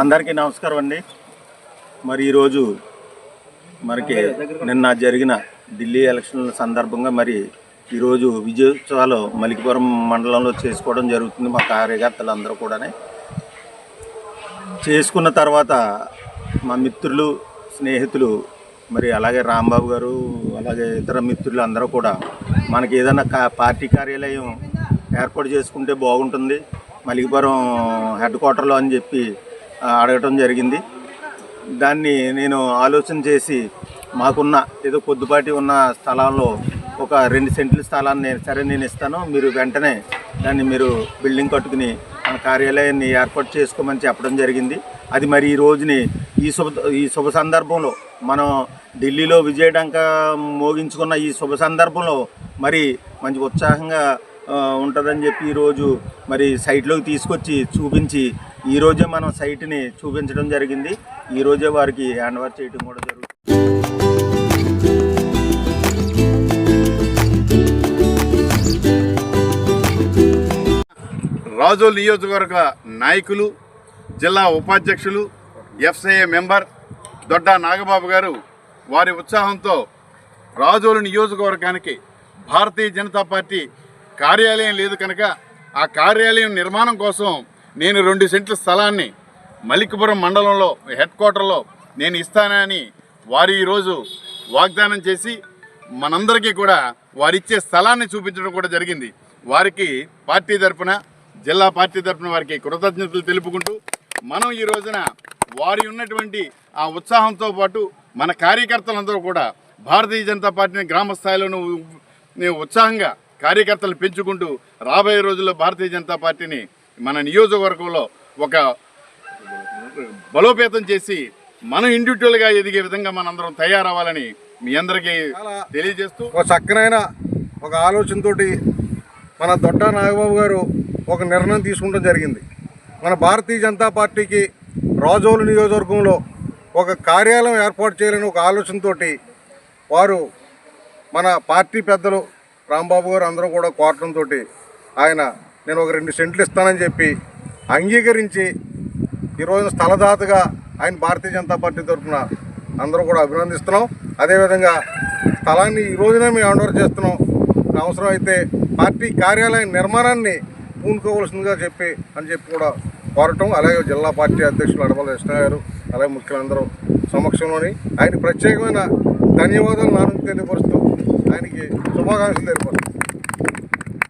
అందరికీ నమస్కారం అండి. మరి ఈరోజు మనకి నిన్న జరిగిన ఢిల్లీ ఎలక్షన్ల సందర్భంగా మరి ఈరోజు విజయోత్సవాలు మలికిపురం మండలంలో చేసుకోవడం జరుగుతుంది. మా కార్యకర్తలు అందరూ కూడా చేసుకున్న తర్వాత మా మిత్రులు స్నేహితులు మరి అలాగే రాంబాబు గారు అలాగే ఇతర మిత్రులు అందరూ కూడా మనకి ఏదైనా పార్టీ కార్యాలయం ఏర్పాటు చేసుకుంటే బాగుంటుంది మలికిపురం హెడ్ క్వార్టర్లో అని చెప్పి అడగటం జరిగింది. దాన్ని నేను ఆలోచన చేసి మాకున్న ఏదో కొద్దిపాటి ఉన్న స్థలాల్లో ఒక 2 సెంట్ల స్థలాన్ని నేను ఇస్తాను, మీరు వెంటనే దాన్ని మీరు బిల్డింగ్ కట్టుకుని మన కార్యాలయాన్ని ఏర్పాటు చేసుకోమని చెప్పడం జరిగింది. అది మరి ఈ రోజుని ఈ శుభ సందర్భంలో మనం ఢిల్లీలో విజయడంక మోగించుకున్న ఈ శుభ సందర్భంలో మరి మంచి ఉత్సాహంగా ఉంటుందని చెప్పి ఈరోజు మరి సైట్లోకి తీసుకొచ్చి చూపించి ఈరోజే మనం సైట్ని చూపించడం జరిగింది. ఈరోజే వారికి హ్యాండ్ ఓవర్ చేయడం కూడా జరుగుతుంది. రాజోలు నియోజకవర్గ నాయకులు, జిల్లా ఉపాధ్యక్షులు, ఎఫ్సిఐ మెంబర్ దొడ్డా నాగబాబు గారు వారి ఉత్సాహంతో రాజోలు నియోజకవర్గానికి భారతీయ జనతా పార్టీ కార్యాలయం లేదు కనుక ఆ కార్యాలయం నిర్మాణం కోసం నేను 2 సెంట్ల స్థలాన్ని మలికిపురం మండలంలో హెడ్ క్వార్టర్లో నేను ఇస్తానని వారు ఈరోజు వాగ్దానం చేసి మనందరికీ కూడా వారిచ్చే స్థలాన్ని చూపించడం కూడా జరిగింది. వారికి పార్టీ తరఫున, జిల్లా పార్టీ తరఫున వారికి కృతజ్ఞతలు తెలుపుకుంటూ మనం ఈ రోజున వారి ఉన్నటువంటి ఆ ఉత్సాహంతో పాటు మన కార్యకర్తలందరూ కూడా భారతీయ జనతా పార్టీని గ్రామ స్థాయిలోనూ ఉత్సాహంగా కార్యకర్తలు పెంచుకుంటూ రాబోయే రోజుల్లో భారతీయ జనతా పార్టీని మన నియోజకవర్గంలో ఒక బలోపేతం చేసి మనం ఇండివిజువల్గా ఎదిగే విధంగా మనందరం తయారవ్వాలని మీ అందరికీ తెలియజేస్తూ ఒక చక్కనైన ఒక ఆలోచనతోటి మన దొడ్డా నాగబాబు గారు ఒక నిర్ణయం తీసుకుంటం జరిగింది. మన భారతీయ జనతా పార్టీకి రాజోలు నియోజకవర్గంలో ఒక కార్యాలయం ఏర్పాటు చేయాలని ఒక ఆలోచనతోటి వారు మన పార్టీ పెద్దలు రాంబాబు గారు అందరూ కూడా కోరటంతో ఆయన నేను ఒక 2 సెంట్లు ఇస్తానని చెప్పి అంగీకరించి ఈరోజు స్థలదాతగా ఆయన భారతీయ జనతా పార్టీ తరఫున అందరూ కూడా అభినందిస్తున్నాం. అదేవిధంగా స్థలాన్ని ఈ రోజునే మేము హ్యాండ్ ఓవర్ చేస్తున్నాం. అవసరం అయితే పార్టీ కార్యాలయం నిర్మాణాన్ని పూనుకోవాల్సిందిగా చెప్పి కూడా కోరటం, అలాగే జిల్లా పార్టీ అధ్యక్షులు అడపల కృష్ణ గారు అలాగే ముఖ్యులందరూ సమక్షంలోని ఆయన ప్రత్యేకమైన ధన్యవాదాలు నాన్న తెలియపరుస్తూ ఆయనకి శుభాకాంక్షలు తెలియపరుస్తాం.